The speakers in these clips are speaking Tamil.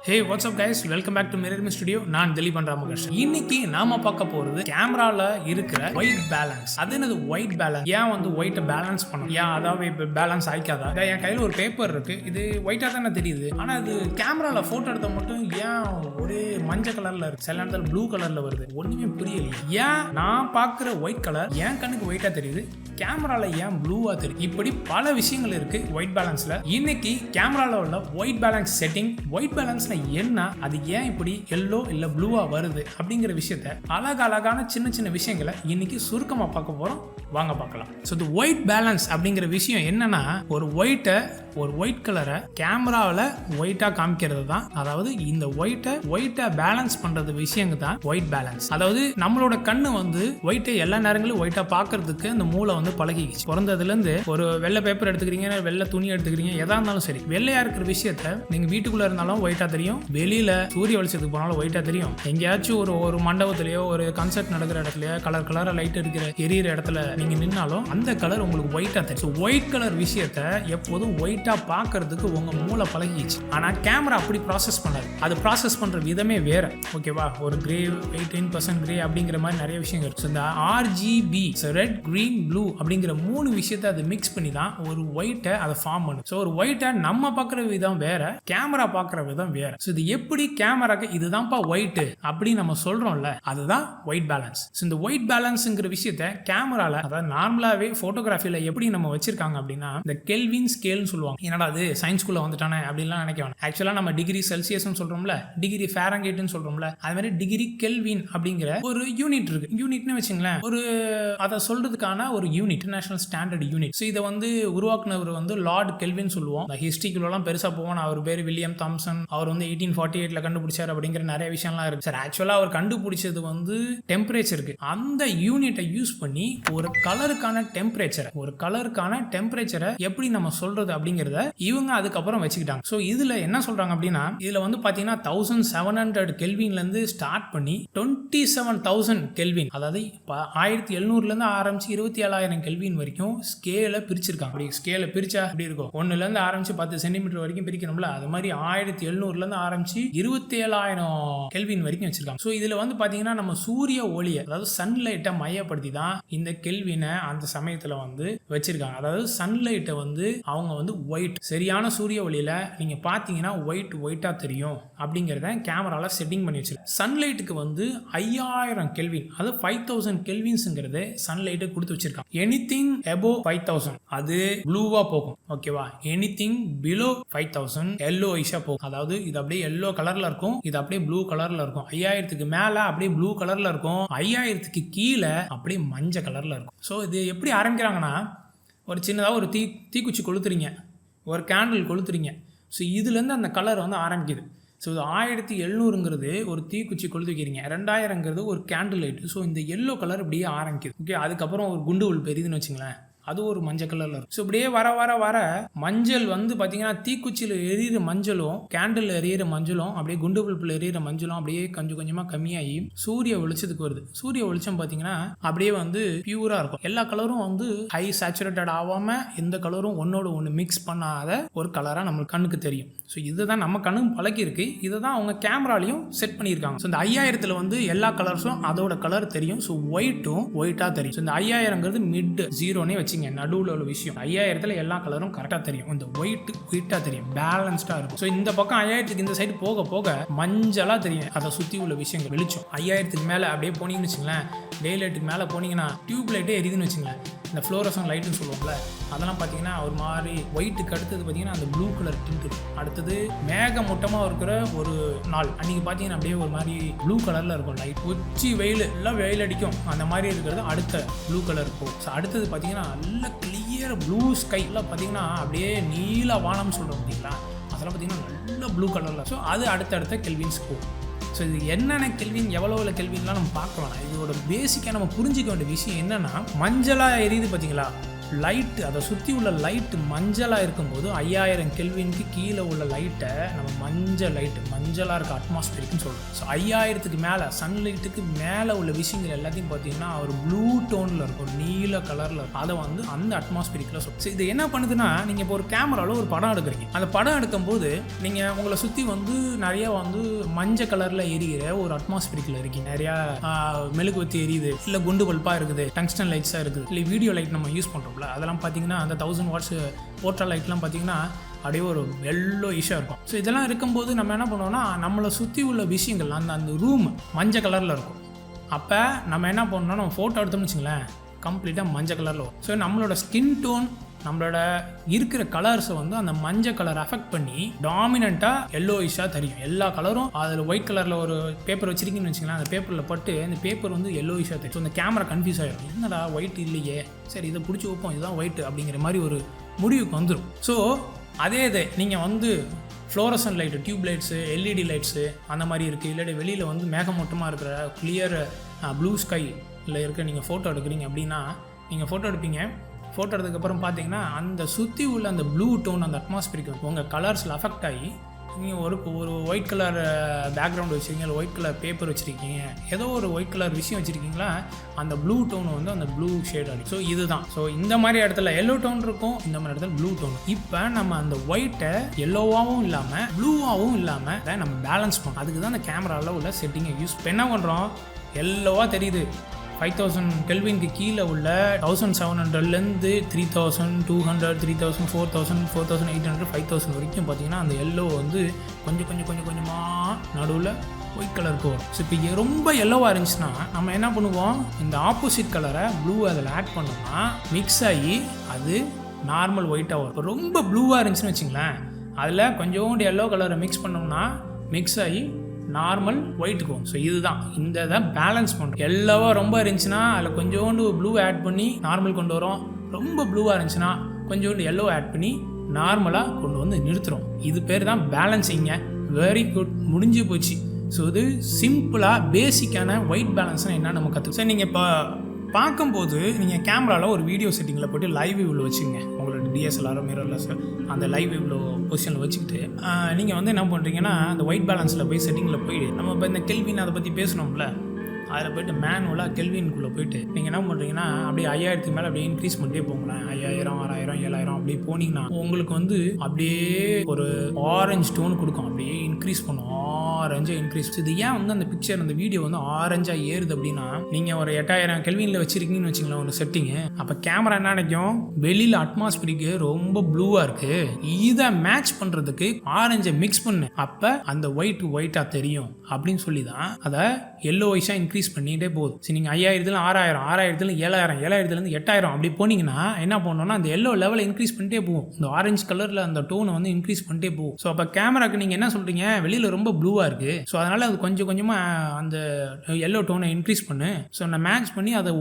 Hey, what's up guys? Welcome back to Mirrorme Studio. நான் திலீப் ராமகிருஷ்ணன். இன்னைக்கு நாம பார்க்க போறது கேமரால இருக்கிற ஒயிட் பேலன்ஸ். அது என்னது ஒயிட் பேலன்ஸ்? ஏன் வந்து ஒயிட்டை பேலன்ஸ் பண்ணணும்? ஏன் அதாவது இப்போ பேலன்ஸ் ஆயிக்காதா? என் கையில் ஒரு பேப்பர் இருக்கு. இது ஒயிட்டா தானே தெரியுது. ஆனா இது கேமரால போட்டோ எடுத்த மட்டும் ஏன் ஒரே மஞ்சள் கலர்ல இருக்கு? சில நேரத்தில் ப்ளூ கலர்ல வருது. ஒண்ணுமே புரியல. ஏன் நான் பார்க்குற ஒயிட் கலர் என் கண்ணுக்கு ஒயிட்டா தெரியுது, கேமரால ஏன் ப்ளூவா தெரியும்? இப்படி பல விஷயங்கள் இருக்கு ஒயிட் பேலன்ஸ்ல. இன்னைக்கு கேமரால உள்ள white balance setting, white balance என்ன, அது ஏன் இப்படி எல்லோ இல்ல ப்ளூவா வருது அப்படிங்கிற விஷயத்த அழகான சின்ன சின்ன விஷயங்களை இன்னைக்கு சுருக்கமா பார்க்க போறோம். வாங்க பார்க்கலாம். ஸோ இந்த ஒயிட் பேலன்ஸ் அப்படிங்கிற விஷயம் என்னன்னா, ஒரு ஒயிட் கலரை கேமராவில் ஒயிட்டா காமிக்கிறது தான். அதாவது இந்த ஒயிட்டை பேலன்ஸ் பண்றது விஷயங்க தான் ஒயிட் பேலன்ஸ். அதாவது நம்மளோட கண்ணு வந்து ஒயிட்டை எல்லா நேரங்களும் ஒயிட்டா பார்க்கறதுக்கு அந்த மூளை வந்து பழகிச்சு. பிறந்ததுல இருந்து ஒரு வெள்ளை பேப்பர் எடுத்துக்கிறீங்க, வெள்ளை துணி எடுத்துக்கிறீங்க, எதா இருந்தாலும் சரி, வெள்ளையா இருக்கிற விஷயத்த நீங்க வீட்டுக்குள்ள இருந்தாலும் ஒயிட்டா தெரியும், வெளியில சூரிய வெளிச்சத்துக்கு போனாலும் ஒயிட்டா தெரியும். எங்கேயாச்சும் ஒரு மண்டபத்திலேயோ ஒரு கன்சர்ட் நடக்கிற இடத்துலயோ கலர் லைட் எரியிற இடத்துல நீங்க நின்னாலும் அந்த கலர் உங்களுக்கு ஒயிட்டா தெரியும். ஒயிட் கலர் விஷயத்த எப்போதும் ஒயிட்டா பார்க்கறதுக்கு உங்க மூளை பழகிச்சு. ஆனா கேமரா அப்படி ப்ராசஸ் பண்ணாது. அது ப்ராசஸ் பண்ற விதமே வேற. ஓகேவா? ஒரு கிரே 18% கிரே அப்படிங்கிற மாதிரி நிறைய விஷயங்கள் இருக்கு. இந்த RGB ரெட் கிரீன் ப்ளூ அப்படிங்கிற 3 விஷயத்தை அது மிக்ஸ் பண்ணி தான் ஒரு ஒயிட்டை அதை ஃபார்ம் பண்ணும். ஸோ ஒரு ஒயிட்டை நம்ம பார்க்குற விதம் வேற, கேமரா பார்க்குற விதம் வேற. ஸோ இது எப்படி கேமராக்கு இதுதான்ப்பா ஒயிட் அப்படின்னு நம்ம சொல்றோம்ல, அதுதான் ஒயிட் பேலன்ஸ். ஸோ இந்த ஒயிட் பேலன்ஸ்ங்கிற விஷயத்தை கேமரால, அதாவது நார்மலாவே போட்டோகிராஃபில எப்படி நம்ம வச்சிருக்காங்க அப்படின்னா, இந்த கெல்வின் ஸ்கேல்னு சொல்லுவாங்க. என்னடா அது சயின்ஸ்குள்ள வந்துட்டானே அப்படின்லாம் நினைக்க வேணாம். ஆக்சுவலா நம்ம டிகிரி செல்சியஸ்னு சொல்றோம்ல, டிகிரி ஃபாரன்ஹீட்னு சொல்றோம்ல, அது மாதிரி டிகிரி கெல்வின் அப்படிங்கிற ஒரு யூனிட் இருக்கு. யூனிட்னு வச்சுங்களேன், ஒரு அதை சொல்றதுக்கான ஒரு unit, international standard unit. So இதை வந்து உருவாக்குனவர் வந்து லார்ட் கெல்வின் சொல்லுவோம். இந்த ஹிஸ்ட்ரிக்குள்ளலாம் பெருசா போவோம். அவர் பேர் வில்லியம் தாம்சன். அவர் வந்து 1848 கண்டுபிடிச்சார் அப்படிங்கிற நிறைய விஷயம்லாம் இருக்கு. சார் ஆக்சுவலா அவர் கண்டுபிடிச்சது வந்து டெம்பரேச்சருக்கு. அந்த யூனிட்டை யூஸ் பண்ணி ஒரு கலருக்கான டெம்பரேச்சரை எப்படி நம்ம சொல்றது அப்படிங்கறத இவங்க அதுக்கப்புறம் வச்சுக்கிட்டாங்க. ஸோ இதுல என்ன சொல்றாங்க அப்படின்னா, இதுல வந்து பாத்தீங்கன்னா 1700 கெல்வின்ல இருந்து ஸ்டார்ட் பண்ணி 27,000 கெல்வின், அதாவது 1700 இருந்து ஆரம்பிச்சு 27,000 கெல்வின் வரைக்கும் ஸ்கேல பிரிச்சிருக்காங்க. அப்படி ஸ்கேல பிரிச்சா எப்படி இருக்கும்? 1ல இருந்து ஆரம்பிச்சு 10 சென்டிமீட்டர் வரைக்கும் பிரிக்கணும்ல, அது மாதிரி 1700ல இருந்து ஆரம்பிச்சு 27,000 கெல்வின் வரைக்கும் வச்சிருக்காங்க. ஸோ இதுல வந்து பாத்தீங்கன்னா நம்ம சூரிய ஒளியை, அதாவது சன்லைட்டை மையப்படுத்தி தான் இந்த கெல்வினை அந்த சமயத்துல வந்து வச்சிருக்காங்க. அதாவது சன்லைட்டை வந்து அவங்க வந்து ஒயிட், சரியான சூரிய ஒளியில நீங்க பாத்தீங்கன்னா ஒயிட்டா தெரியும் அப்படிங்கறத கேமரால செட்டிங் பண்ணி வச்சிருக்காங்க. சன்லைட்டுக்கு வந்து 5000 கெல்வின், அதாவது 5000 கெல்வின்ஸ்ங்கிறது சன்லைட்டை கொடுத்து வச்சிருக்காங்க. எனிதிங் அபோவ் 5000 அது ப்ளூவா போகும். ஓகேவா? எனிதிங் பிலோ 5000 yellowish போகும். அதாவது இது அப்படியே எல்லோ கலர்ல இருக்கும், இது அப்படியே ப்ளூ கலர்ல இருக்கும். 5000க்கு மேல அப்படியே ப்ளூ கலர்ல இருக்கும், 5000க்கு கீழே அப்படியே மஞ்சள் கலர்ல இருக்கும். ஸோ இது எப்படி ஆரம்பிக்கிறாங்கன்னா, ஒரு சின்னதாக ஒரு தீக்குச்சி கொளுத்துறீங்க, ஒரு கேண்டில் கொளுத்துறீங்க. ஸோ இதுலேருந்து அந்த கலர் வந்து ஆரம்பிக்குது. ஸோ இது 1700ங்கிறது ஒரு தீக்குச்சி கொளுத்து வைக்கிறீங்க, 2000ங்கிறது ஒரு கேண்டில் லைட். ஸோ இந்த எல்லோ கலர் இப்படியே ஆரம்பிக்குது. ஓகே, அதுக்கப்புறம் ஒரு குண்டு உள் பெரியுதுன்னு வச்சுங்களேன், அது ஒரு மஞ்சள் கலர்ல இருக்கும். ஸோ இப்படியே வர மஞ்சள் வந்து பார்த்தீங்கன்னா தீக்குச்சியில் எரியிற மஞ்சளும் கேண்டில் எரியிற மஞ்சளும் அப்படியே குண்டு பல்பில் எரியிற மஞ்சளும் அப்படியே கொஞ்சமாக கம்மியாகி சூரிய வெளிச்சத்துக்கு வருது. சூரிய வெளிச்சம் பார்த்தீங்கன்னா அப்படியே வந்து பியூரா இருக்கும். எல்லா கலரும் வந்து ஹை சேச்சுரேட்டட் ஆகாம எந்த கலரும் ஒன்னோட ஒன்று மிக்ஸ் பண்ணாத ஒரு கலராக நம்ம கண்ணுக்கு தெரியும். ஸோ இதுதான் நம்ம கண்ணுக்கு பழக்கி இருக்கு. இதை தான் அவங்க கேமராலையும் செட் பண்ணியிருக்காங்க. ஸோ இந்த 5000ல் வந்து எல்லா கலர்ஸும் அதோட கலர் தெரியும். ஸோ ஒயிட்டா தெரியும். ஸோ இந்த 5000ங்கிறது மிட் ஜீரோனே வச்சுங்க, நடுவில் உள்ள விஷயம். 5000ல் எல்லா கலரும் கரெக்டாக தெரியும். இந்த ஒயிட்டா தெரியும், பேலன்ஸ்டா இருக்கும். ஸோ இந்த பக்கம் 5000க்கு இந்த சைடு போக மஞ்சளா தெரியும் அதை சுற்றி உள்ள விஷயங்கள் வெளிச்சம். 5000க்கு மேலே அப்படியே போனீங்கன்னு வச்சுங்களேன், டே லைட்டுக்கு மேலே போனீங்கன்னா டியூப் லைட்டே எரியுதுன்னு வச்சுங்களேன், இந்த ஃப்ளோரசன் லைட்டுன்னு சொல்லுவோம்ல, அதெல்லாம் பார்த்தீங்கன்னா ஒரு மாதிரி ஒயிட்டுக்கு அடுத்தது பார்த்தீங்கன்னா அந்த ப்ளூ கலர் டிண்ட் இருக்கும். அடுத்தது மேகமூட்டமாக இருக்கிற ஒரு நாள் அன்றைக்கி பார்த்தீங்கன்னா அப்படியே ஒரு மாதிரி ப்ளூ கலரில் இருக்கும் லைட். உச்சி வெயில் எல்லாம் வெயில் அடிக்கும், அந்த மாதிரி இருக்கிறது அடுத்த ப்ளூ கலர் இருக்கும். ஸோ அடுத்தது பார்த்தீங்கன்னா நல்ல கிளியர் ப்ளூ ஸ்கை எல்லாம் பார்த்தீங்கன்னா அப்படியே நீல வானம்னு சொல்கிறோம் பார்த்தீங்களா, அதெல்லாம் பார்த்தீங்கன்னா நல்ல ப்ளூ கலரில். ஸோ அது அடுத்தடுத்த கெல்வின்ஸ் போகும். ஸோ இது என்னென்ன கெல்வின் எவ்வளோ கெல்வின்லாம் நம்ம பார்க்க வேணாம். இதோட பேசிக்காக நம்ம புரிஞ்சிக்க வேண்டிய விஷயம் என்னென்னா, மஞ்சளாக எரியுது பார்த்தீங்களா, லைட்டு அதை சுற்றி உள்ள லைட்டு மஞ்சளாக இருக்கும்போது 5000 கெல்வினுக்கு கீழே உள்ள லைட்டை நம்ம மஞ்சளாக இருக்க அட்மாஸ்பியர்க்குன்னு சொல்கிறோம். ஸோ 5000க்கு மேலே சன்லைட்டுக்கு மேலே உள்ள விஷயங்கள் எல்லாத்தையும் பார்த்தீங்கன்னா ஒரு ப்ளூ டோனில் இருக்கும், ஒரு நீல கலரில் இருக்கும். அதை வந்து அந்த அட்மாஸ்பியரிக்கில் சொல்லும். ஸோ இது என்ன பண்ணுதுன்னா, நீங்கள் இப்போ ஒரு கேமராவில் ஒரு படம் எடுக்கிறீங்க. அந்த படம் எடுக்கும்போது நீங்கள் உங்களை சுற்றி வந்து நிறையா வந்து மஞ்சள் கலரில் எரிகிற ஒரு அட்மாஸ்பியரிக்கில் இருக்கீங்க. நிறையா மெழுகுவத்தி எரியுது, இல்லை குண்டு பல்பாக இருக்குது, டங்ஸ்டன் லைட்ஸாக இருக்குது, இல்லை வீடியோ லைட் நம்ம யூஸ் பண்ணுறோம்ல, அதெல்லாம் பார்த்தீங்கன்னா அந்த 1000 வாட்ஸ் போர்ட்ரா லைட்லாம் பார்த்தீங்கன்னா அப்படியே ஒரு எல்லோ இஷ்ஷாக இருக்கும். ஸோ இதெல்லாம் இருக்கும்போது நம்ம என்ன பண்ணுவோம்னா, நம்மளை சுற்றி உள்ள விஷயங்கள் அந்த ரூம் மஞ்சள் கலரில் இருக்கும். அப்போ நம்ம என்ன பண்ணோம்னா, நம்ம ஃபோட்டோ எடுத்தோம்னு வச்சுங்களேன், கம்ப்ளீட்டாக மஞ்சள் கலரில் வரும். ஸோ நம்மளோட ஸ்கின் டோன், நம்மளோட இருக்கிற கலர்ஸை வந்து அந்த மஞ்சள் கலர் அஃபெக்ட் பண்ணி டாமினண்ட்டாக எல்லோயிஷாக தெரியும். எல்லா கலரும் அதில் ஒயிட் கலரில் ஒரு பேப்பர் வச்சிருக்கீங்கன்னு வச்சுக்கலாம், அந்த பேப்பரில் பட்டு அந்த பேப்பர் வந்து எல்லோயிஷாக தெரியும். ஸோ அந்த கேமரா கன்ஃபியூஸ் ஆகிடும், என்னடா ஒயிட் இல்லையே, சரி இதை பிடிச்சி வைப்போம், இதுதான் ஒயிட் அப்படிங்கிற மாதிரி ஒரு முடிவுக்கு வந்துடும். ஸோ அதே இது நீங்கள் வந்து fluorescent light, tube lights, LED lights அந்த மாதிரி இருக்குது, இல்லாட்டி வெளியில் வந்து மேகமூட்டமாக இருக்கிற கிளியர் ப்ளூ ஸ்கை இல்லை இருக்க நீங்கள் ஃபோட்டோ எடுக்கிறீங்க அப்படின்னா, நீங்கள் ஃபோட்டோ எடுப்பீங்க. ஃபோட்டோ எடுத்ததுக்கப்புறம் பார்த்தீங்கன்னா அந்த சுற்றி உள்ள அந்த ப்ளூ டோன் அந்த அட்மாஸ்பியருக்கு உங்கள் கலர்ஸில் அஃபெக்ட் ஆகி நீங்கள் ஒரு ஒயிட் கலர் பேக்ரவுண்ட் வச்சுருக்கீங்க, இல்லை ஒயிட் கலர் பேப்பர் வச்சுருக்கீங்க, ஏதோ ஒரு ஒயிட் கலர் விஷயம் வச்சுருக்கீங்களா, அந்த ப்ளூ டோன் வந்து அந்த ப்ளூ ஷேட் அடி. ஸோ இதுதான். ஸோ இந்த மாதிரி இடத்துல எல்லோ டோன் இருக்கும், இந்த மாதிரி இடத்துல ப்ளூ டோன். இப்போ நம்ம அந்த ஒயிட்டை எல்லோவாகவும் இல்லாமல் ப்ளூவாகவும் இல்லாமல் நம்ம பேலன்ஸ் பண்ணோம். அதுக்கு தான் அந்த கேமராவில் உள்ள செட்டிங்கை யூஸ் என்ன பண்ணுறோம். எல்லோவாக தெரியுது, 5000 கெல்வினுக்கு கீழே உள்ள 1700லேருந்து 3200, 3000, 4000, 4800, 5000 வரைக்கும் பார்த்தீங்கன்னா அந்த எல்லோ வந்து கொஞ்சமாக நடுவில் ஒயிட் கலருக்கு வரும். ஸோ இப்போ ரொம்ப எல்லோவாக இருந்துச்சுன்னா நம்ம என்ன பண்ணுவோம், இந்த ஆப்போசிட் கலரை ப்ளூ அதில் ஆட் பண்ணோம்னா மிக்ஸ் ஆகி அது நார்மல் ஒயிட்டாக வரும். ரொம்ப ப்ளூவாக இருந்துச்சுன்னு வச்சுங்களேன், அதில் கொஞ்சோண்டு எல்லோ கலரை மிக்ஸ் பண்ணோம்னா மிக்ஸ் ஆகி நார்மல் ஒயிட்டுக்கு வரும். ஸோ இதுதான், இந்த தான் பேலன்ஸ் பண்ணுறோம். எல்லோவா ரொம்ப இருந்துச்சுன்னா அதில் கொஞ்சோண்டு ப்ளூ ஆட் பண்ணி நார்மல் கொண்டு வரோம், ரொம்ப ப்ளூவாக இருந்துச்சுன்னா கொஞ்சோண்டு எல்லோ ஆட் பண்ணி நார்மலாக கொண்டு வந்து நிறுத்துகிறோம். இது பேர் தான் பேலன்ஸிங்க. வெரி குட், முடிஞ்சு போச்சு. ஸோ இது சிம்பிளாக பேசிக்கான ஒயிட் பேலன்ஸ்னால் என்ன நம்ம கற்றுக்க. சார் நீங்கள் இப்போ பார்க்கும்போது நீங்கள் கேமராவில் ஒரு வீடியோ செட்டிங்கில் போய்ட்டு லைவ் வியூவில் வச்சுங்க, உங்களோட டிஎஸ்எல்ஆரோ மிரர்லெஸ் அந்த லைவ் வியூவில் பொசிஷனில் வச்சுக்கிட்டு நீங்கள் வந்து என்ன பண்ணுறீங்கன்னா, அந்த ஒயிட் பேலன்ஸில் போய் செட்டிங்கில் போயிட்டு நம்ம இப்போ இந்த கெல்வின் அதை பற்றி பேசணும்ல, அதில் போய்ட்டு மேனுவலாக கெல்வின்குள்ளே போயிட்டு நீங்கள் என்ன பண்ணுறீங்கன்னா, அப்படியே 5000க்கு மேலே அப்படியே இன்க்ரீஸ் பண்ணிட்டே போங்களேன். 5000, 6000, 7000 அப்படியே போனீங்கன்னா உங்களுக்கு வந்து அப்படியே ஒரு ஆரஞ்சு டோன் கொடுக்கும், அப்படியே இன்க்ரீஸ் பண்ணும், ஆரஞ்சாக இன்க்ரீஸ். இது ஏன் வந்து அந்த பிக்சர் அந்த வீடியோ வந்து ஆரஞ்சாக ஏறுது அப்படின்னா, நீங்கள் ஒரு 8000 கெல்வினில் வச்சுருக்கீங்கன்னு வச்சுங்களேன் ஒரு செட்டிங்கு, அப்போ கேமரா என்ன நினைக்கும், வெளியில் அட்மாஸ்பியருக்கு ரொம்ப ப்ளூவாக இருக்குது, இதை மேட்ச் பண்ணுறதுக்கு ஆரஞ்சை மிக்ஸ் பண்ணு, அப்போ அந்த ஒயிட்டாக தெரியும் அப்படின்னு சொல்லி தான் அதை எல்லோ ஒயிஷாக இன்க்ரீஸ் பண்ணிகிட்டே போகுது. சரி, நீங்கள் 5000, 6000, 6000, 7000, 7000 8000 அப்படி போனீங்கன்னா என்ன பண்ணணும்னா, அந்த எல்லோ லெவலை இன்க்ரீஸ் பண்ணிட்டே போகும், இந்த ஆரஞ்சு கலரில் அந்த டோனை வந்து இன்க்ரீஸ் பண்ணிட்டே போகும். ஸோ அப்போ கேமராக்கு நீங்கள் என்ன சொல்கிறீங்க, வெளியில் ரொம்ப ப்ளூவாக இருக்குது, ஸோ அதனால் அது கொஞ்சமாக அந்த எல்லோ டோனை இன்க்ரீஸ் பண்ணு, ஸோ நான் மேட்ச் பண்ணி அதை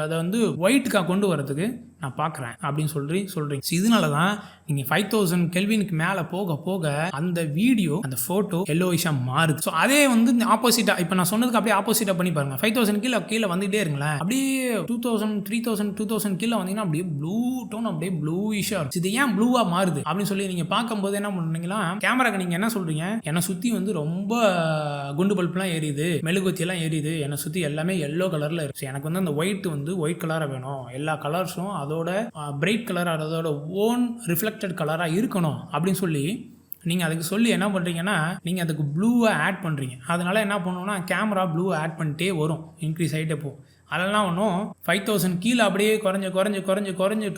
அதை வந்து ஒயிட்டுக்காக கொண்டு வரதுக்கு நான் பார்க்குறேன் அப்படின்னு சொல்கிறீங்க. இதனால தான் நீங்கள் 5000 கெல்வினுக்கு மேலே போக போக அந்த வீடியோ அந்த ஃபோட்டோ எல்லோயிஷாக மாறுது. ஸோ அதே வந்து ஆப்போசிட்டாக இப்போ நான் சொன்னதுக்கு அப்படியே ஆப்போசிட்டாக பண்ணி பாருங்கள். 5000 கீழே வந்துகிட்டே இருங்களேன், அப்படியே 2000, 3000, 2000 கீழே வந்தீங்கன்னா அப்படியே ப்ளூ டோன் அப்படியே ப்ளூயிஷாக இருக்கும். இது ஏன் ப்ளூவாக மாறுது அப்படின்னு சொல்லி நீங்கள் பார்க்கும்போது என்ன பண்ணுறீங்களா, கேமராக்கு நீங்கள் என்ன சொல்கிறீங்க, என்னை சுற்றி வந்து ரொம்ப குண்டு பல்ப்லாம் எரியுது, மெழுகுவத்தியெல்லாம் எரியுது, என்னை சுற்றி எல்லாமே எல்லோ கலரில் இருக்குது, எனக்கு வந்து அந்த ஒயிட் கலராக வேணும், எல்லா கலர்ஸும் அதோட பிரைட் கலர் அதோட ஓன் ரிஃப்ளெக்டட் கலராக இருக்கணும் அப்படின்னு சொல்லி நீங்கள் அதுக்கு சொல்லி என்ன பண்ணுறீங்கன்னா, நீங்கள் அதுக்கு ப்ளூவை ஆட் பண்ணுறீங்க. அதனால என்ன பண்ணணும்னா கேமரா ப்ளூவை ஆட் பண்ணிட்டே வரும், இன்க்ரீஸ் ஆகிட்டே போகும். அதெல்லாம் ஒன்றும் 5000 கீழே அப்படியே குறைஞ்ச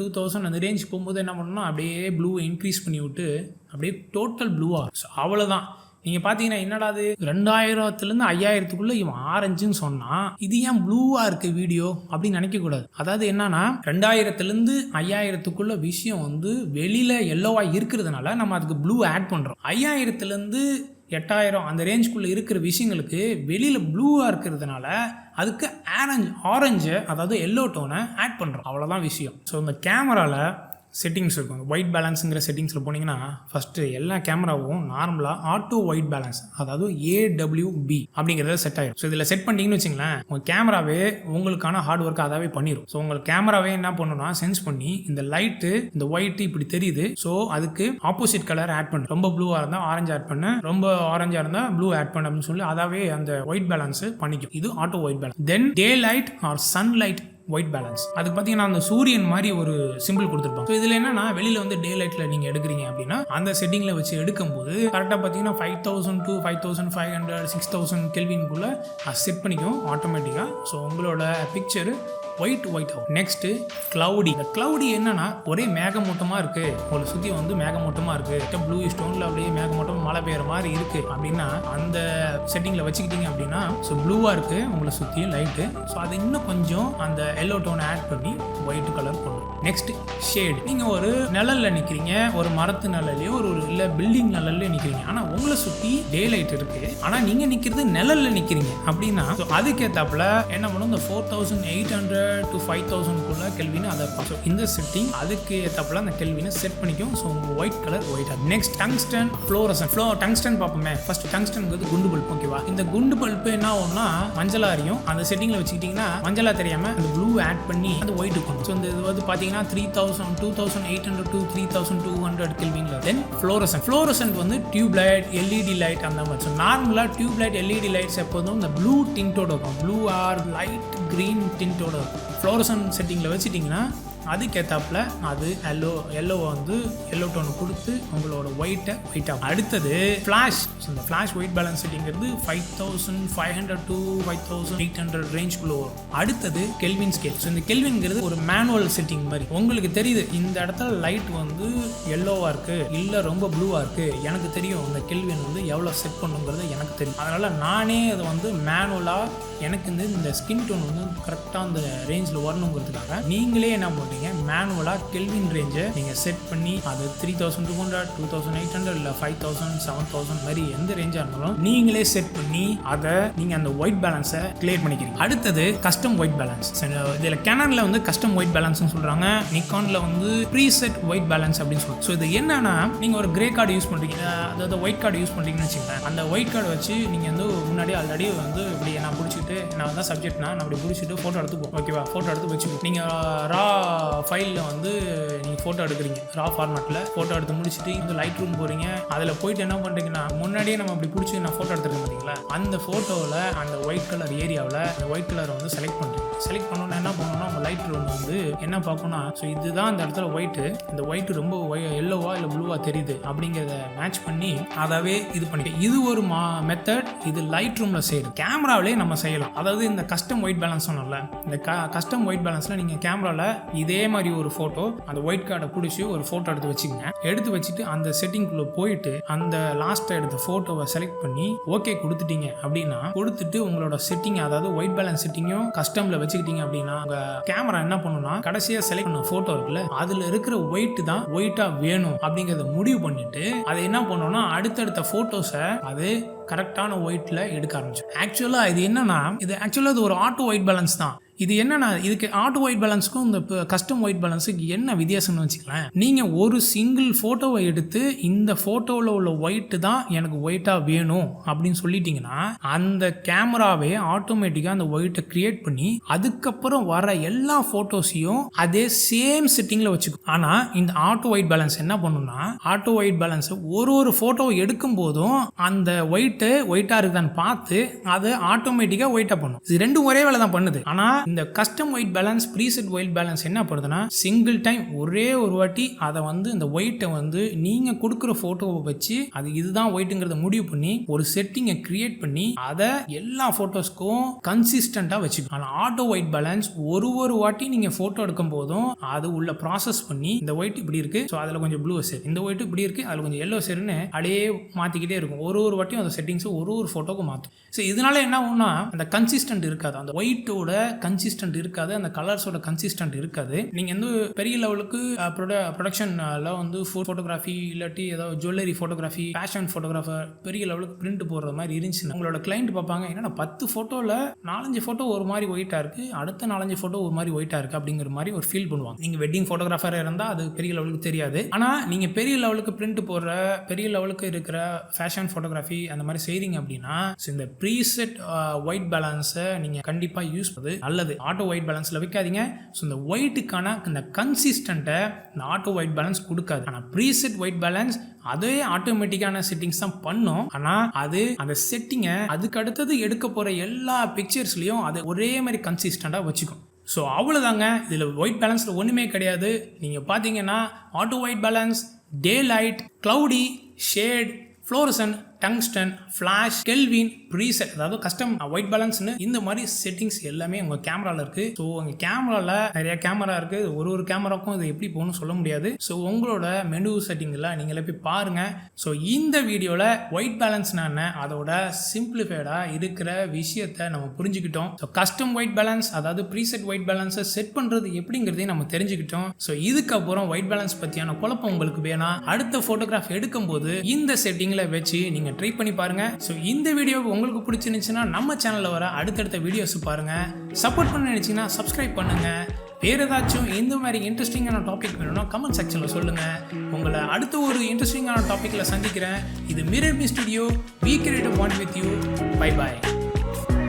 2000 அந்த ரேஞ்ச் போகும்போது என்ன பண்ணணும்னா அப்படியே ப்ளூவை இன்க்ரீஸ் பண்ணி விட்டு அப்படியே டோட்டல் ப்ளூவாக. ஸோ அவ்வளோதான். நீங்கள் பார்த்தீங்கன்னா என்னடாது 2000லேருந்து 5000க்குள்ளே இவன் ஆரஞ்சுன்னு சொன்னால் இது ஏன் ப்ளூவாக இருக்குது வீடியோ அப்படின்னு நினைக்கக்கூடாது. அதாவது என்னன்னா 2000லேருந்து 5000க்குள்ள விஷயம் வந்து வெளியில் எல்லோவாக இருக்கிறதுனால நம்ம அதுக்கு ப்ளூ ஆட் பண்ணுறோம். 5000லேருந்து 8000 அந்த ரேஞ்சுக்குள்ளே இருக்கிற விஷயங்களுக்கு வெளியில் ப்ளூவாக இருக்கிறதுனால அதுக்கு ஆரஞ்சு அதாவது எல்லோ டோனை ஆட் பண்ணுறோம். அவ்வளோதான் விஷயம். ஸோ இந்த கேமராவில் செட்டிங்ஸ் இருக்கும். ஒயிட் பேலன்ஸுங்கிற செட்டிங்ஸில் போனீங்கன்னா ஃபஸ்ட்டு எல்லா கேமராவும் நார்மலாக ஆட்டோ ஒயிட் பேலன்ஸ், அதாவது AWB அப்படிங்கிறத செட் ஆகிடும். ஸோ இதில் செட் பண்ணிட்டீங்கன்னு வச்சிங்களேன், உங்கள் கேமராவே உங்களுக்கான ஹார்ட் ஒர்க் அதாவே பண்ணிடும். ஸோ உங்கள் கேமராவே என்ன பண்ணுன்னா சென்ஸ் பண்ணி இந்த லைட்டு இந்த ஒயிட் இப்படி தெரியுது, ஸோ அதுக்கு ஆப்போசிட் கலர் ஆட் பண்ணு, ரொம்ப ப்ளூவாக இருந்தால் ஆரஞ்சு ஆட் பண்ணு, ரொம்ப ஆரஞ்சாக இருந்தால் ப்ளூ ஆட் பண்ணு அப்படின்னு சொல்லி அதாவே அந்த ஒயிட் பேலன்ஸ் பண்ணிக்கும். இது auto white balance. Then day light or sunlight white balance. அதுக்கு பார்த்தீங்கன்னா அந்த சூரியன் மாதிரி ஒரு சிம்பிள் கொடுத்துருப்பாங்க. ஸோ இதில் என்னன்னா வெளியில் வந்து டே லைட்டில் நீங்கள் எடுக்கிறீங்க அப்படின்னா அந்த செட்டிங்கில் வச்சு எடுக்கும்போது கரெக்டாக பார்த்தீங்கன்னா 5000 to 5500 6000 கெல்வின்குள்ளே செட் பண்ணிக்கும் ஆட்டோமேட்டிக்காக. ஸோ உங்களோட பிக்சரு ஒயிட் ஆகும். Next cloudy. இந்த கிளவுடி என்னன்னா ஒரே மேகமூட்டமாக இருக்குது, உங்களை சுற்றி வந்து மேகமூட்டமாக இருக்குது, ப்ளூ ஸ்டோனில் அப்படியே மேகமூட்டம் மழை பெய்கிற மாதிரி இருக்குது அப்படின்னா அந்த செட்டிங்கில் வச்சுக்கிட்டீங்க அப்படின்னா ஸோ ப்ளூவாக இருக்குது உங்களை சுற்றி லைட்டு. ஸோ அது இன்னும் கொஞ்சம் அந்த எல்லோ டோனை ஆட் பண்ணி ஒயிட் கலர் கொண்டு. Next shade. நீங்கள் ஒரு நிழலில் நிற்கிறீங்க, ஒரு மரத்து நிழலையோ ஒரு இல்லை பில்டிங் நிழல்லையோ நிற்கிறீங்க, ஆனால் உங்களை சுற்றி டே லைட் இருக்குது, ஆனால் நீங்கள் நிற்கிறது நிழலில் நிற்கிறீங்க அப்படின்னா அதுக்கேற்றாப்புல என்ன பண்ணும், இந்த 4800 to 5000 கெல்வின் அதை பார்க்கும். இந்த செட்டிங் அதுக்கு ஏற்றாப்புல அந்த கெல்வினை செட் பண்ணிக்கும். ஸோ உங்கள் ஒயிட் கலர் ஒயிட் ஆகும். Next tungsten fluorescent. டங்ஸ்டன் பார்ப்போமே. ஃபர்ஸ்ட் டங்ஸ்டன்ங்கிறது குண்டு பல்ப். ஓகேவா, இந்த குண்டு பல்ப் என்ன ஆகும்னா மஞ்சளா அறியும். அந்த செட்டிங்கில் வச்சுக்கிட்டிங்கன்னா மஞ்சளா தெரியாமல் அந்த ப்ளூ ஆட் பண்ணி அந்த ஒயிட் இருக்கும். ஸோ இந்த இது வந்து பார்த்தீங்கன்னா 3000 2800 to 3200 கெல்வின்ல. தென் ஃப்ளோரசன்ட் வந்து டியூப் லைட் LED லைட் அந்த மாதிரி. ஸோ நார்மலாக டியூப் லைட் LED லைட்ஸ் எப்போதும் இந்த ப்ளூ டிண்டோட இருக்கும், ப்ளூ ஆர் லைட் கிரீன் டிண்டோட இருக்கும். ஃப்ளோரசன்ட் செட்டிங்கில் வச்சுட்டிங்கன்னா அதுக்கேற்றாப்புல அது எல்லோ வந்து எல்லோ டோன் கொடுத்து உங்களோட ஒயிட் ஆகும். அடுத்தது ஃப்ளாஷ். இந்த ஃப்ளாஷ் ஒயிட் பேலன்ஸ் செட்டிங்கிறது 5500 to 5800 ரேஞ்சுக்குள்ள வரும். அடுத்தது கெல்வின் ஸ்கேல். ஸோ இந்த கெல்வின்ங்கிறது ஒரு மேனுவல் செட்டிங் மாதிரி. உங்களுக்கு தெரியுது இந்த இடத்துல லைட் வந்து எல்லோவாக இருக்குது இல்லை ரொம்ப ப்ளூவாக இருக்குது, எனக்கு தெரியும் இந்த கெல்வின் வந்து எவ்வளோ செட் பண்ணுங்கிறது எனக்கு தெரியும். அதனால் நானே அதை வந்து மேனுவலாக எனக்கு இந்த ஸ்கின் டோன் வந்து கரெக்டாக அந்த ரேஞ்சில் வரணுங்கிறதுக்காக நீங்களே என்ன பண்ணுறீங்க, மேனுவலாக கெல்வின் ரேஞ்சை நீங்கள் செட் பண்ணி அது 3200 2800 இல்லை 5000 7000 மாதிரி எந்த ரேஞ்சாக இருந்தாலும் நீங்களே செட் பண்ணி அதை நீங்கள் அந்த ஒயிட் பேலன்ஸை கிளியர் பண்ணிக்கிறீங்க. அடுத்தது கஸ்டம் ஒயிட் பேலன்ஸ். இதில் கேனனில் வந்து கஸ்டம் ஒயிட் பேலன்ஸ்னு சொல்கிறாங்க, நிக்கானில் வந்து ப்ரீசெட் ஒயிட் பேலன்ஸ் அப்படின்னு சொல்லுவாங்க. ஸோ இது என்னன்னா நீங்கள் ஒரு கிரே கார்டு யூஸ் பண்ணுறீங்க, அதாவது ஒயிட் கார்டு யூஸ் பண்ணுறீங்கன்னு வச்சுக்கோங்க. அந்த ஒயிட் கார்டு வச்சு நீங்கள் வந்து முன்னாடி ஆல்ரெடி வந்து இப்படி நான் பிடிச்சிட்டு நான் வந்து சப்ஜெக்ட்னா நான் அப்படி பிடிச்சிட்டு ஃபோட்டோ எடுத்துப்போம். ஓகேவா, ஃபோட்டோ எடுத்து வச்சுக்கோ. நீங்கள் ரா ஃபைலில் வந்து நீங்கள் ஃபோட்டோ எடுக்கிறீங்க, ரா ஃபார்மேட்டில் ஃபோட்டோ எடுத்து முடிச்சுட்டு இந்த லைட் ரூம் போகிறீங்க. அதில் போயிட்டு என்ன பண்ணுறீங்கன்னா முன்னாடியே நம்ம அப்படி பிடிச்சி நான் ஃபோட்டோ எடுத்துருக்கேன் பார்த்தீங்களா, அந்த ஃபோட்டோவில் அந்த ஒயிட் கலர் ஏரியாவில் அந்த ஒயிட் கலரை வந்து செலக்ட் பண்ணுறீங்க. செலக்ட் பண்ணோன்னா என்ன பண்ணணும்னா உங்கள் லைட் ரூம் வந்து என்ன பார்க்கணும்னா ஸோ இதுதான் அந்த இடத்துல ஒயிட்டு, இந்த ஒயிட்டு ரொம்ப எல்லோவா இல்லை ப்ளூவாக தெரியுது அப்படிங்கிறத மேட்ச் பண்ணி அதாவே இது பண்ணி. இது ஒரு மெத்தட். இது லைட் ரூமில் செய்யுது, கேமராவிலே நம்ம செய்யலாம். அதாவது இந்த கஸ்டம் ஒயிட் பேலன்ஸ் சொன்னோம்ல, இந்த கஸ்டம் ஒயிட் பேலன்ஸில் நீங்கள் கேமராவில் இதே மாதிரி ஒரு ஃபோட்டோ அந்த ஒயிட் கார்டை பிடிச்சி ஒரு ஃபோட்டோ எடுத்து வச்சுக்கோங்க. எடுத்து வச்சுட்டு அந்த செட்டிங்குள்ளே போயிட்டு அந்த லாஸ்ட்டாக எடுத்த ஃபோட்டோவை செலக்ட் பண்ணி ஓகே கொடுத்துட்டீங்க அப்படின்னா கொடுத்துட்டு உங்களோட செட்டிங் அதாவது ஒயிட் பேலன்ஸ் செட்டிங்கும் கஸ்டமில் வச்சுக்கிட்டீங்க அப்படின்னா உங்கள் கேமரா என்ன பண்ணுன்னா கடைசியாக செலக்ட் பண்ண ஃபோட்டோ இருக்குல்ல அதில் இருக்கிற ஒயிட் தான் ஒயிட்டாக வேணும் அப்படிங்கிறத முடிவு பண்ணிட்டு அதை என்ன பண்ணோம்னா அடுத்தடுத்த ஃபோட்டோஸை அது கரெக்டான ஒயிட்டில் எடுக்க ஆரம்பிச்சோம். ஆக்சுவலாக இது என்னன்னா இது ஒரு ஆட்டோ ஒயிட் பேலன்ஸ் தான். இது என்னன்னா இதுக்கு ஆட்டோ ஒயிட் பேலன்ஸுக்கும் இந்த கஸ்டம் ஒயிட் பேலன்ஸுக்கு என்ன வித்தியாசம்னு வச்சுக்கலாம். நீங்கள் ஒரு சிங்கிள் ஃபோட்டோவை எடுத்து இந்த ஃபோட்டோவில் உள்ள ஒயிட்டு தான் எனக்கு ஒயிட்டாக வேணும் அப்படின்னு சொல்லிட்டீங்கன்னா அந்த கேமராவே ஆட்டோமேட்டிக்காக அந்த ஒயிட்டை கிரியேட் பண்ணி அதுக்கப்புறம் வர எல்லா ஃபோட்டோஸையும் அதே சேம் செட்டிங்கில் வச்சுக்கும். ஆனால் இந்த ஆட்டோ ஒயிட் பேலன்ஸ் என்ன பண்ணுன்னா ஆட்டோ ஒயிட் பேலன்ஸ் ஒரு ஃபோட்டோவை எடுக்கும் போதும் அந்த ஒயிட்டாக இருக்குதான்னு பார்த்து அதை ஆட்டோமேட்டிக்காக ஒயிட்டாக பண்ணும். இது ரெண்டும் ஒரே வேலை தான் பண்ணுது. ஆனால் இந்த custom white balance preset white balance என்ன பண்ணுதுன்னா சிங்கிள் டைம் ஒரே ஒரு வாட்டி அதை வந்து இந்த ஒயிட்டை வந்து நீங்கள் கொடுக்குற ஃபோட்டோவை வச்சு அது இதுதான் ஒயிட்டுங்கிறத முடிவு பண்ணி ஒரு செட்டிங்கை கிரியேட் பண்ணி அதை எல்லா ஃபோட்டோஸ்க்கும் கன்சிஸ்டண்ட்டாக வச்சுக்கணும். ஆனால் ஆட்டோ ஒயிட் பேலன்ஸ் ஒரு வாட்டி நீங்கள் ஃபோட்டோ எடுக்கும் போதும் அது உள்ள ப்ராசஸ் பண்ணி இந்த ஒயிட் இப்படி இருக்கு, ஸோ அதில் கொஞ்சம் ப்ளூ சேர், இந்த ஒயிட் இப்படி இருக்கு, அதில் கொஞ்சம் எல்லோ சேருன்னு அப்படியே மாற்றிக்கிட்டே இருக்கும். ஒரு வாட்டியும் அந்த செட்டிங்ஸை ஒரு ஃபோட்டோக்கு மாற்றும். ஸோ இதனால என்ன ஆகும்னா அந்த கன்சிஸ்டன்ட் இருக்காது, அந்த ஒயிட்டோட கன்சிஸ்டன்ட் இருக்காது, அந்த கலர்ஸோட கன்சிஸ்டன்ட் இருக்காது. நீங்கள் வந்து பெரிய லெவலுக்கு ப்ரொடக்ஷனில் வந்து ஃபோட்டோகிராஃபி இல்லாட்டி ஏதாவது ஜுவல்லரி ஃபோட்டோகிராஃபி, ஃபேஷன் ஃபோட்டோகிராஃபர் பெரிய லெவலுக்கு பிரிண்ட் போடுற மாதிரி இருந்துச்சுன்னா உங்களோட கிளைண்ட் பார்ப்பாங்க, என்னன்னா 10 ஃபோட்டோவில் 4-5 ஃபோட்டோ ஒரு மாதிரி ஒயிட்டாக இருக்குது, அடுத்த 4-5 ஃபோட்டோ ஒரு மாதிரி ஒயிட்டாக இருக்குது அப்படிங்கிற மாதிரி ஒரு ஃபீல் பண்ணுவாங்க. நீங்கள் வெட்டிங் ஃபோட்டோகிராஃபராக இருந்தால் அது பெரிய லெவலுக்கு தெரியாது. ஆனால் நீங்கள் பெரிய லெவலுக்கு பிரிண்ட் போடுற பெரிய லெவலுக்கு இருக்கிற ஃபேஷன் ஃபோட்டோகிராஃபி அந்த மாதிரி செய்கிறீங்க அப்படின்னா இந்த ப்ரீசெட் ஒயிட் பேலன்ஸை நீங்கள் கண்டிப்பாக யூஸ் பண்ணுறது நல்லது. ஆட்டோ ஒயிட் பேலன்ஸில் வைக்காதீங்க. ஸோ இந்த ஒயிட்டுக்கான இந்த கன்சிஸ்டண்ட்டை இந்த ஆட்டோ ஒயிட் பேலன்ஸ் கொடுக்காது. ஆனால் ப்ரீசெட் ஒயிட் பேலன்ஸ் அதே ஆட்டோமேட்டிக்கான செட்டிங்ஸ் தான் பண்ணும். ஆனால் அது அந்த செட்டிங்கை அதுக்கு அடுத்தது எடுக்க போகிற எல்லா பிக்சர்ஸ்லையும் அது ஒரே மாதிரி கன்சிஸ்டண்ட்டாக வச்சுக்கும். ஸோ அவ்வளோதாங்க. இதில் ஒயிட் பேலன்ஸில் ஒன்றுமே கிடையாது. நீங்கள் பார்த்தீங்கன்னா auto white balance, daylight, cloudy, shade, fluorescent, tungsten, flash, kelvin, preset, அதாவது கஸ்டம் ஒயிட் பேலன்ஸ்னு இந்த மாதிரி செட்டிங்ஸ் எல்லாமே உங்கள் கேமராவில் இருக்குது. ஸோ உங்கள் கேமராவில் நிறைய கேமரா இருக்குது. ஒரு கேமராக்கும் இது எப்படி போகணும்னு சொல்ல முடியாது. ஸோ உங்களோட மெனு செட்டிங்கில் நீங்களே போய் பாருங்கள். ஸோ இந்த வீடியோவில் ஒயிட் பேலன்ஸ்னா என்ன, அதோட சிம்பிளிஃபைடாக இருக்கிற விஷயத்தை நம்ம புரிஞ்சுக்கிட்டோம். ஸோ கஸ்டம் ஒயிட் பேலன்ஸ், அதாவது ப்ரீசெட் ஒயிட் பேலன்ஸை செட் பண்ணுறது எப்படிங்கிறதையும் நம்ம தெரிஞ்சுக்கிட்டோம். ஸோ இதுக்கப்புறம் ஒயிட் பேலன்ஸ் பற்றியான குழப்பம் உங்களுக்கு வேணாம், அடுத்த ஃபோட்டோகிராஃப் எடுக்கும்போது இந்த செட்டிங்கில் வச்சு நீங்கள் ட்ரை பண்ணி பாருங்க. ஸோ இந்த வீடியோ உங்களுக்கு பிடிச்சிருந்துச்சுன்னா நம்ம சேனலில் வர அடுத்தடுத்த வீடியோஸ் பாருங்க. சப்போர்ட் பண்ண நினைச்சீங்கன்னா சப்ஸ்கிரைப் பண்ணுங்க. வேறு ஏதாச்சும் இந்த மாதிரி இன்ட்ரெஸ்டிங்கான டாபிக் வேணும்னா கமெண்ட் செக்ஷனில் சொல்லுங்கள். உங்களை அடுத்த ஒரு இன்ட்ரெஸ்டிங்கான டாப்பிக்கில் சந்திக்கிறேன். இது Mirror Me studio. Be creative point with you. Bye bye.